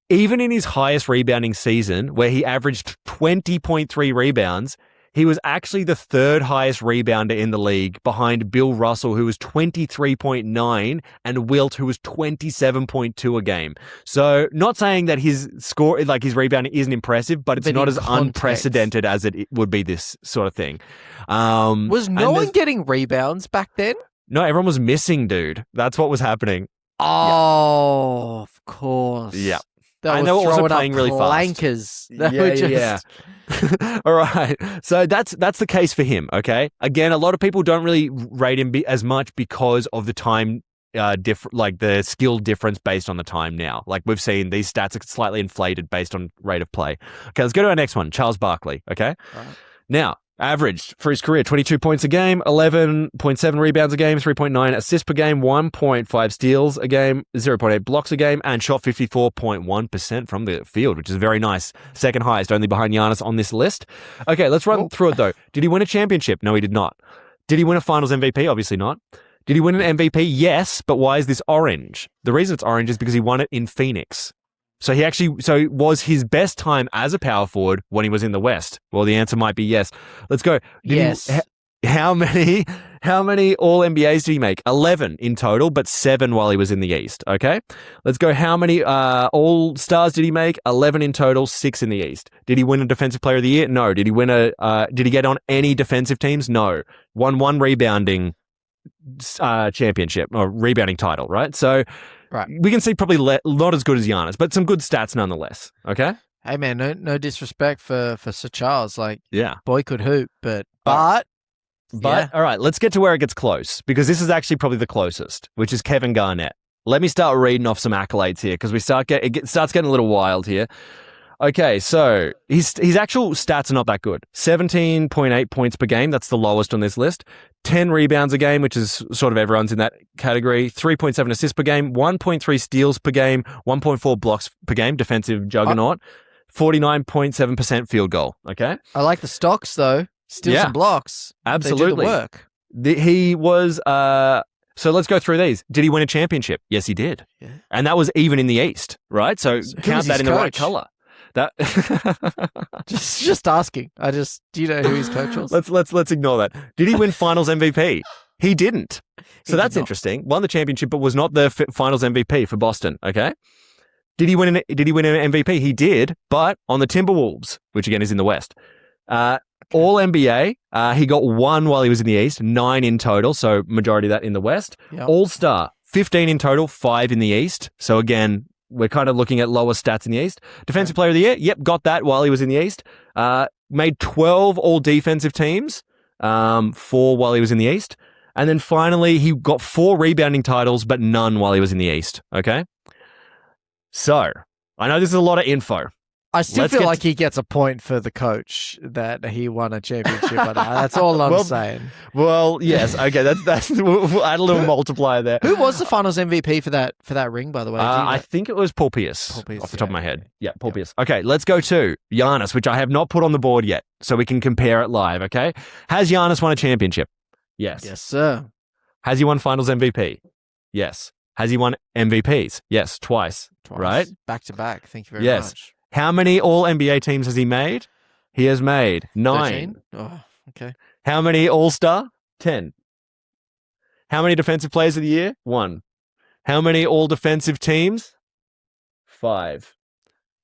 even in his highest rebounding season, where he averaged 20.3 rebounds, he was actually the 3rd highest rebounder in the league behind Bill Russell, who was 23.9, and Wilt, who was 27.2 a game. So not saying that his score, like his rebounding isn't impressive, but it's not as unprecedented as it would be this sort of thing. Was no one getting rebounds back then? No, everyone was missing, dude. That's what was happening. Oh, of course. Yeah. And they were also playing really fast. Yeah. All right. So that's the case for him, okay? Again, a lot of people don't really rate him as much because of the time like the skill difference based on the time now. Like we've seen these stats are slightly inflated based on rate of play. Okay, let's go to our next one, Charles Barkley, okay? Right. Now, Averaged for his career 22 points a game, 11.7 rebounds a game, 3.9 assists per game, 1.5 steals a game, 0.8 blocks a game, and shot 54.1% from the field, which is very nice. Second highest, only behind Giannis on this list. Okay, let's run through it though. Did he win a championship? No, he did not. Did he win a finals MVP? Obviously not. Did he win an MVP? Yes, but why is this orange? The reason it's orange is because he won it in Phoenix. So it was his best time as a power forward when he was in the West. Well, the answer might be yes. Let's go. Yes. How many All NBAs did he make? 11 in total, but 7 while he was in the East. Okay. Let's go. How many All Stars did he make? 11 in total, 6 in the East. Did he win a Defensive Player of the Year? No. Did he win did he get on any defensive teams? No. Won one rebounding championship or rebounding title, right? So right. We can see probably not as good as Giannis, but some good stats nonetheless. Okay. Hey man, no disrespect for Sir Charles. Like, yeah, boy could hoop, but all right, let's get to where it gets close because this is actually probably the closest, which is Kevin Garnett. Let me start reading off some accolades here because it starts getting a little wild here. Okay, so his actual stats are not that good. 17.8 points per game, that's the lowest on this list. 10 rebounds a game, which is sort of everyone's in that category. 3.7 assists per game, 1.3 steals per game, 1.4 blocks per game, defensive juggernaut. 49.7% field goal, okay? I like the stocks though. Steals and blocks. Absolutely. They do the work. He was so let's go through these. Did he win a championship? Yes, he did. Yeah. And that was even in the East, right? So count that in the right color. That just asking. Do you know who his coach was? Let's ignore that. Did he win Finals MVP? He didn't. So that's interesting. Won the championship, but was not the Finals MVP for Boston. Okay. Did he win an MVP? He did, but on the Timberwolves, which again is in the West. All NBA. He got 1 while he was in the East, 9 in total. So majority of that in the West. Yep. All Star, 15 in total, 5 in the East. So again, we're kind of looking at lower stats in the East. Defensive Player of the Year, yep, got that while he was in the East. Made 12 all defensive teams, 4 while he was in the East. And then finally, he got 4 rebounding titles, but none while he was in the East. Okay? So, I know this is a lot of info. I still feel like he gets a point for the coach that he won a championship. That's all I'm saying. Well, yes. Okay, that's we'll add a little multiplier there. Who was the Finals MVP for that ring, by the way? I think it was Paul Pierce off the top of my head. Yeah, Paul Pierce. Okay, let's go to Giannis, which I have not put on the board yet, so we can compare it live, okay? Has Giannis won a championship? Yes. Yes, sir. Has he won Finals MVP? Yes. Has he won MVPs? Yes, twice. Right? Back to back. Thank you very much. How many All-NBA teams has he made? He has made 9. 13? Oh, okay. How many All-Star? 10. How many Defensive Players of the Year? 1. How many All-Defensive teams? 5.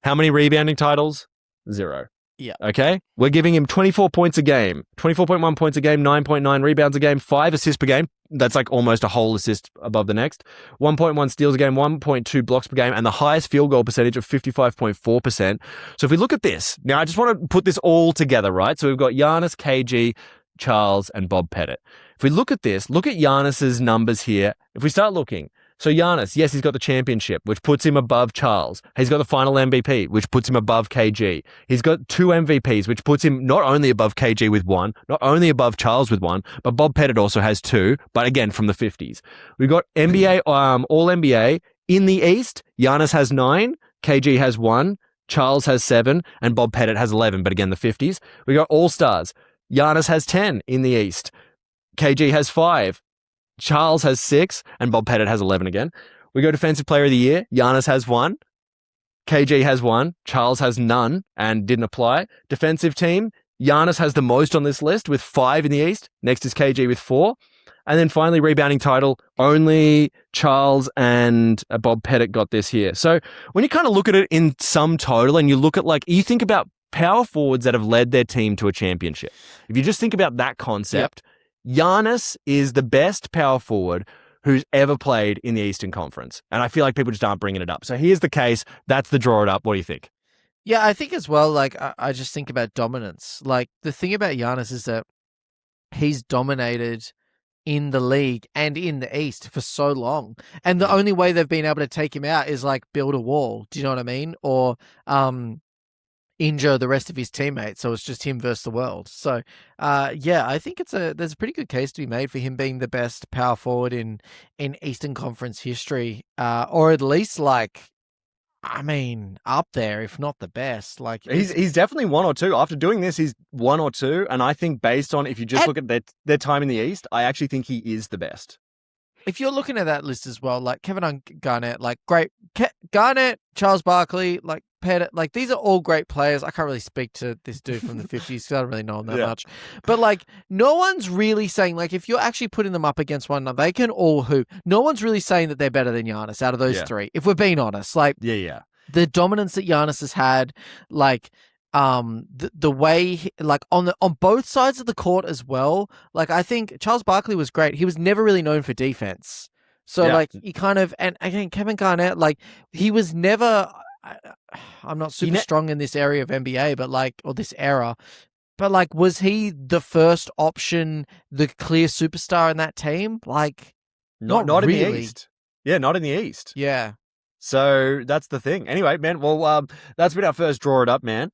How many rebounding titles? 0. Yeah. Okay? We're giving him 24 points a game, 24.1 points a game, 9.9 rebounds a game, 5 assists per game. That's like almost a whole assist above the next. 1.1 steals a game, 1.2 blocks per game, and the highest field goal percentage of 55.4%. So if we look at this, now I just want to put this all together, right? So we've got Giannis, KG, Charles, and Bob Pettit. If we look at this, look at Giannis's numbers here. If we start looking, so Giannis, yes, he's got the championship, which puts him above Charles. He's got the final MVP, which puts him above KG. He's got 2 MVPs, which puts him not only above KG with 1, not only above Charles with 1, but Bob Pettit also has 2, but again, from the 50s. We've got NBA, All NBA. In the East, Giannis has 9, KG has 1, Charles has 7, and Bob Pettit has 11, but again, the 50s. We got All-Stars. Giannis has 10 in the East. KG has 5. Charles has 6, and Bob Pettit has 11 again. We go Defensive Player of the Year. Giannis has 1. KG has 1. Charles has none and didn't apply. Defensive team. Giannis has the most on this list with 5 in the East. Next is KG with 4. And then finally, rebounding title. Only Charles and Bob Pettit got this here. So when you kind of look at it in sum total and you look at you think about power forwards that have led their team to a championship. If you just think about that concept, Giannis is the best power forward who's ever played in the Eastern Conference. And I feel like people just aren't bringing it up. So here's the case. That's the draw it up. What do you think? Yeah, I think as well, I just think about dominance. The thing about Giannis is that he's dominated in the league and in the East for so long. And the only way they've been able to take him out is build a wall. Do you know what I mean? Or, injure the rest of his teammates, so it's just him versus the world. So, yeah, I think there's a pretty good case to be made for him being the best power forward in Eastern Conference history, or at least up there, if not the best. Like he's definitely one or two. After doing this, he's one or two, and I think based on if you just look at their time in the East, I actually think he is the best. If you're looking at that list as well, like Kevin Garnett, like great Garnett, Charles Barkley, like Pettit, like these are all great players. I can't really speak to this dude from the 50s because I don't really know him that much. But like, no one's really saying, like, if you're actually putting them up against one another, they can all hoop. No one's really saying that they're better than Giannis out of those three. If we're being honest, like, the dominance that Giannis has had, like, the way like on both sides of the court as well. Like, I think Charles Barkley was great. He was never really known for defense. So like he kind of, and again, Kevin Garnett, like he was never, I'm not super strong in this area of NBA, but like, or this era, but like, was he the first option, the clear superstar in that team? Like, not really. In the East. Yeah, not in the East. Yeah. So that's the thing. Anyway, man, well, that's been our first Draw It Up, man.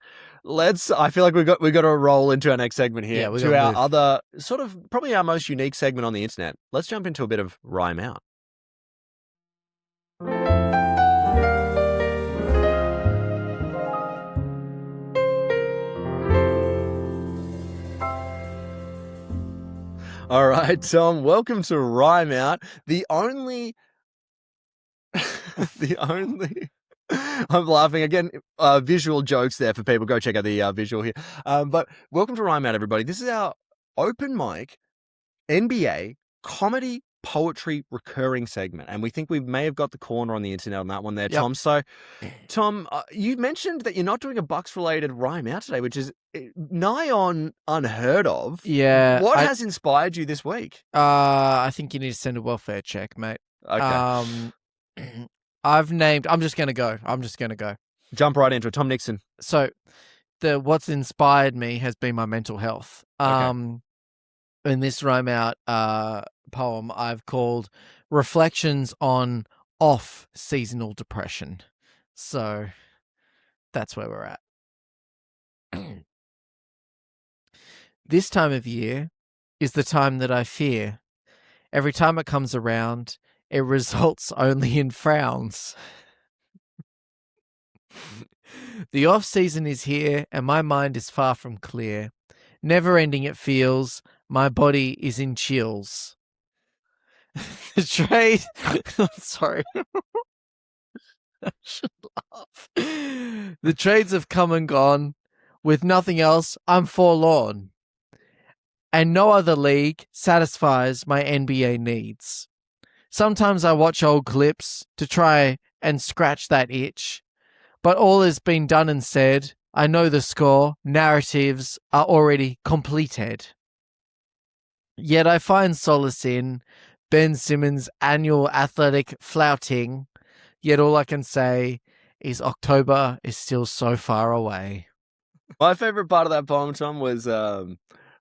I feel like we've got to roll into our next segment here to our other sort of probably our most unique segment on the internet. Let's jump into a bit of Rhyme Out. All right, Tom, welcome to Rhyme Out, the only I'm laughing again. Visual jokes there for people. Go check out the visual here. But welcome to Rhyme Out, everybody. This is our open mic NBA comedy poetry recurring segment, and we think we may have got the corner on the internet on that one there, Tom. So, Tom, you mentioned that you're not doing a Bucks related Rhyme Out today, which is nigh on unheard of. Yeah. What has inspired you this week? I think you need to send a welfare check, mate. Okay. I'm just gonna go. Jump right into it. Tom Nixon. So what's inspired me has been my mental health. In this Rhyme Out poem I've called Reflections on Off Seasonal Depression. So that's where we're at. This time of year is the time that I fear. Every time it comes around, it results only in frowns. The off-season is here, and my mind is far from clear. Never-ending it feels, my body is in chills. The trade... I'm sorry. I should laugh. The trades have come and gone. With nothing else, I'm forlorn. And no other league satisfies my NBA needs. Sometimes I watch old clips to try and scratch that itch. But all has been done and said. I know the score. Narratives are already completed. Yet I find solace in Ben Simmons' annual athletic flouting. Yet all I can say is October is still so far away. My favorite part of that poem, Tom, was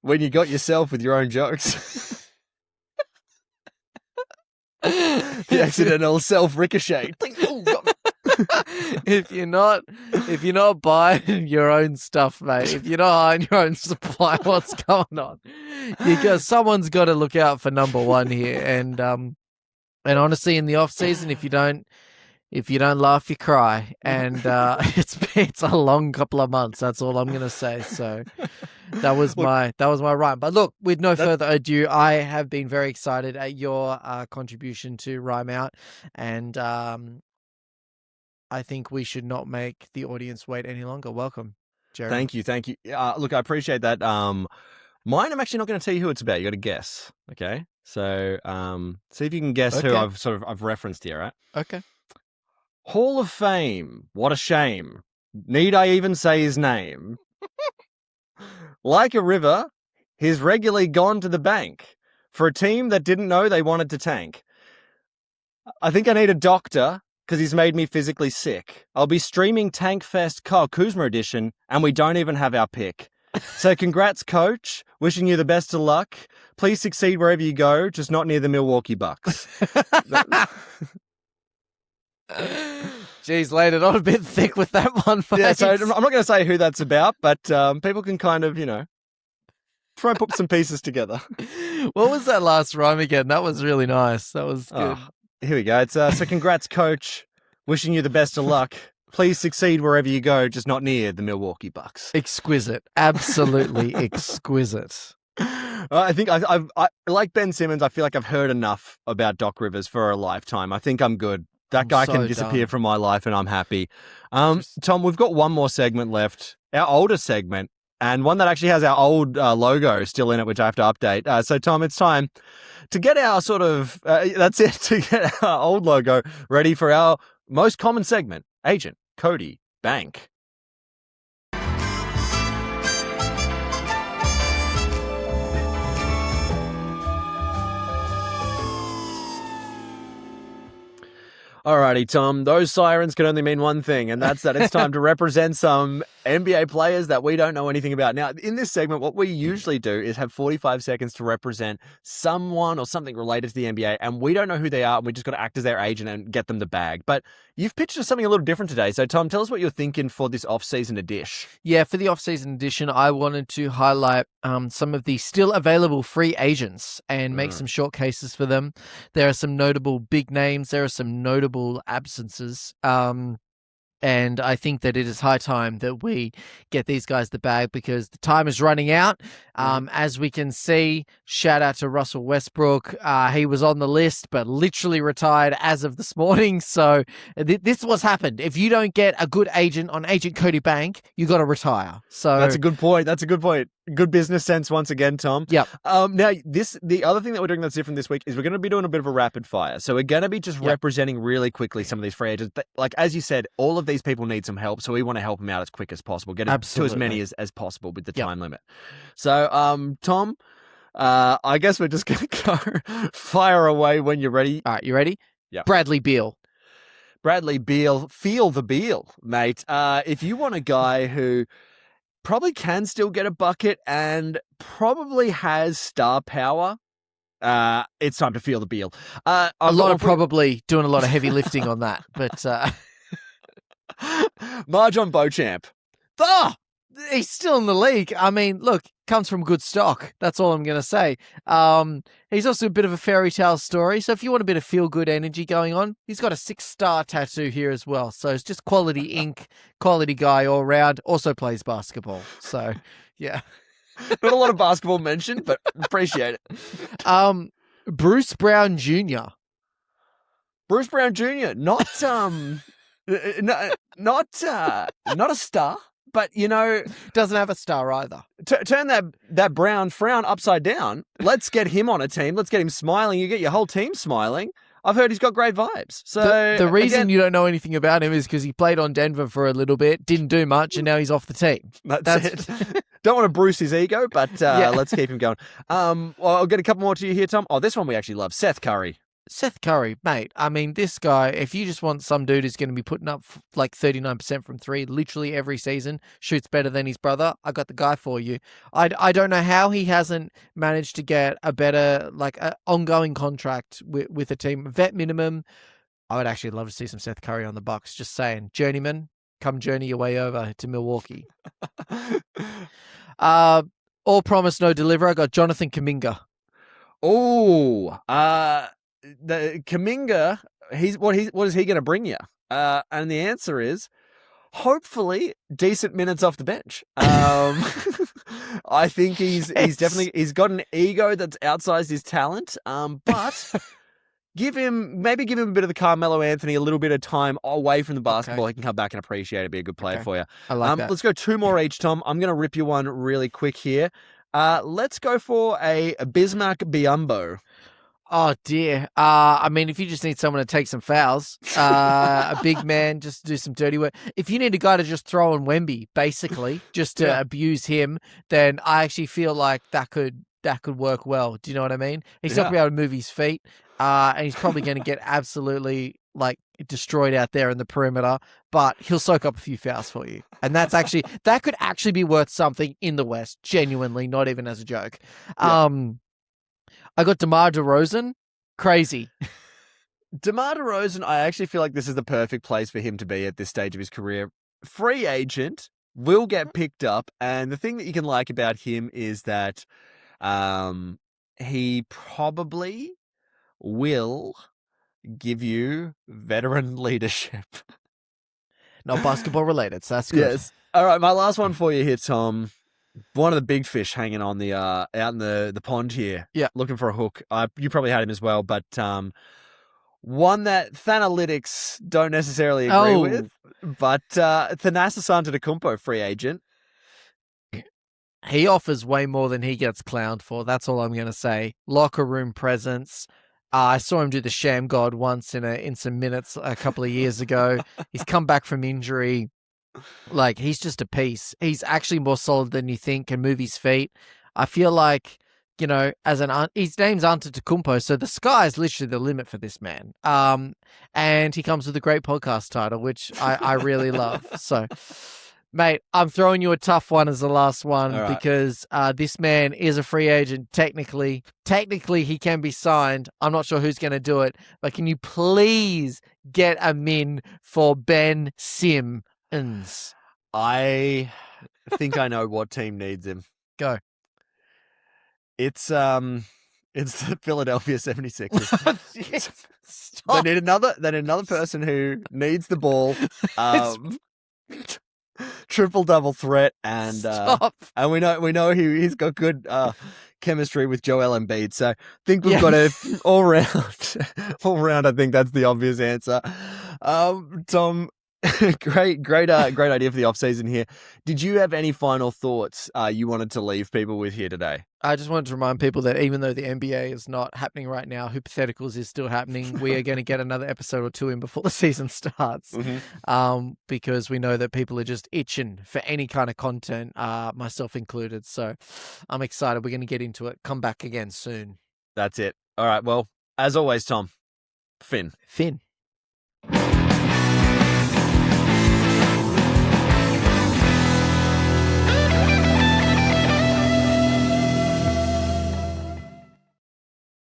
when you got yourself with your own jokes. The accidental self-ricochet. If you're not buying your own stuff, mate, if you're not buying your own supply, what's going on? Someone's got to look out for number one here. And honestly, in the off season, if you don't laugh, you cry. And it's a long couple of months. That's all I'm gonna say. So that was my rhyme. But look, with no further ado, I have been very excited at your contribution to Rhyme Out, and I think we should not make the audience wait any longer. Welcome, Jeremy. Thank you. Look, I appreciate that. Mine, I'm actually not going to tell you who it's about. You got to guess. Okay, so see if you can guess who I've referenced here. Right? Okay. Hall of Fame. What a shame. Need I even say his name? Like a river, he's regularly gone to the bank for a team that didn't know they wanted to tank. I think I need a doctor because he's made me physically sick. I'll be streaming Tank Fest Kyle Kuzma edition, and we don't even have our pick. So congrats, coach. Wishing you the best of luck. Please succeed wherever you go, just not near the Milwaukee Bucks. Jeez, laid it on a bit thick with that one, mate. Yeah, so I'm not going to say who that's about, but people can kind of, try and put some pieces together. What was that last rhyme again? That was really nice. That was good. Here we go. It's so congrats, coach. Wishing you the best of luck. Please succeed wherever you go, just not near the Milwaukee Bucks. Exquisite. Absolutely exquisite. I think I like Ben Simmons. I feel like I've heard enough about Doc Rivers for a lifetime. I think I'm good. That guy can disappear from my life and I'm happy. Tom, we've got one more segment left, our oldest segment, and one that actually has our old logo still in it, which I have to update. So, Tom, it's time to get our to get our old logo ready for our most common segment, Agent Cody Bank. Alrighty, Tom, those sirens can only mean one thing, and that's that it's time to represent some NBA players that we don't know anything about. Now, in this segment, what we usually do is have 45 seconds to represent someone or something related to the NBA, and we don't know who they are, and we just got to act as their agent and get them the bag. But you've pitched us something a little different today. So, Tom, tell us what you're thinking for this off-season edition. Yeah, for the off-season edition, I wanted to highlight some of the still available free agents and make some short cases for them. There are some notable big names. There are some notable absences. And I think that it is high time that we get these guys the bag because the time is running out. As we can see, shout out to Russell Westbrook. He was on the list, but literally retired as of this morning. So this is what's happened. If you don't get a good agent on Agent Cody Bank, you got to retire. So that's a good point. Good business sense once again, Tom. Yep. Now, the other thing that we're doing that's different this week is we're going to be doing a bit of a rapid fire. So we're going to be just representing really quickly some of these free agents. Like, as you said, all of these people need some help, so we want to help them out as quick as possible. Get it to as many as possible with the time limit. So, Tom, I guess we're just going to go fire away when you're ready. All right, you ready? Yeah. Bradley Beal. Bradley Beal, feel the Beal, mate. If you want a guy who probably can still get a bucket and probably has star power, it's time to feel the Beal. Probably doing a lot of heavy lifting on that, but Marjon Beauchamp. He's still in the league. I mean, look, comes from good stock. That's all I'm going to say. He's also a bit of a fairy tale story. So if you want a bit of feel-good energy going on, he's got a 6-star tattoo here as well. So it's just quality ink, quality guy all around. Also plays basketball. So, yeah. Not a lot of basketball mentioned, but appreciate it. Bruce Brown Jr. Bruce Brown Jr. Not a star. But, doesn't have a star either. Turn that brown frown upside down. Let's get him on a team. Let's get him smiling. You get your whole team smiling. I've heard he's got great vibes. So the reason you don't know anything about him is because he played on Denver for a little bit, didn't do much, and now he's off the team. That's it. Don't want to bruise his ego, but let's keep him going. Well, I'll get a couple more to you here, Tom. Oh, this one we actually love. Seth Curry. Seth Curry, mate. I mean, this guy, if you just want some dude who's going to be putting up like 39% from three literally every season, shoots better than his brother, I got the guy for you. I don't know how he hasn't managed to get a better, ongoing contract with a team. Vet minimum. I would actually love to see some Seth Curry on the Bucks. Just saying. Journeyman, come journey your way over to Milwaukee. All promise, no deliver. I got Jonathan Kuminga. Oh, the Kuminga, what is he going to bring you? And the answer is hopefully decent minutes off the bench. I think he's got an ego that's outsized his talent. But give him a bit of the Carmelo Anthony, a little bit of time away from the basketball. Okay. He can come back and appreciate it, be a good player for you. I like that. Let's go 2 more each, Tom. I'm going to rip you one really quick here. Let's go for a Bismack Biyombo. Oh, dear. I mean, if you just need someone to take some fouls, a big man, just to do some dirty work. If you need a guy to just throw in Wemby, basically, just to abuse him, then I actually feel like that could work well. Do you know what I mean? He's not going to be able to move his feet, and he's probably going to get absolutely, destroyed out there in the perimeter, but he'll soak up a few fouls for you. And that could actually be worth something in the West, genuinely, not even as a joke. Yeah. I got DeMar DeRozan. Crazy. DeMar DeRozan, I actually feel like this is the perfect place for him to be at this stage of his career. Free agent, will get picked up, and the thing that you can like about him is that he probably will give you veteran leadership. Not basketball related, so that's good. Yes. All right, my last one for you here, Tom. One of the big fish hanging on the out in the pond here. Yeah. Looking for a hook. You probably had him as well, but one that Thanalytics don't necessarily agree with. But Thanasis Antetokounmpo, free agent. He offers way more than he gets clowned for. That's all I'm going to say. Locker room presence. I saw him do the Sham God once in some minutes a couple of years ago. He's come back from injury. Like, he's just a piece. He's actually more solid than you think, can move his feet. I feel like, you know, his name's Antetokounmpo, so the sky is literally the limit for this man. And he comes with a great podcast title, which I really love. So, mate, I'm throwing you a tough one as the last one because this man is a free agent. Technically, he can be signed. I'm not sure who's going to do it, but can you please get a min for Ben Simmons? I think I know what team needs him. Go. It's the Philadelphia 76ers. Stop. They need another person who needs the ball. Triple double threat, and we know he's got good chemistry with Joel Embiid. So I think we've got a all round. I think that's the obvious answer. Tom, great idea for the off season here. Did you have any final thoughts you wanted to leave people with here today? I just wanted to remind people that even though the NBA is not happening right now, Hypotheticals is still happening. We are going to get another episode or two in before the season starts, because we know that people are just itching for any kind of content, myself included. So I'm excited. We're going to get into it. Come back again soon. That's it. All right. Well, as always, Tom, Finn.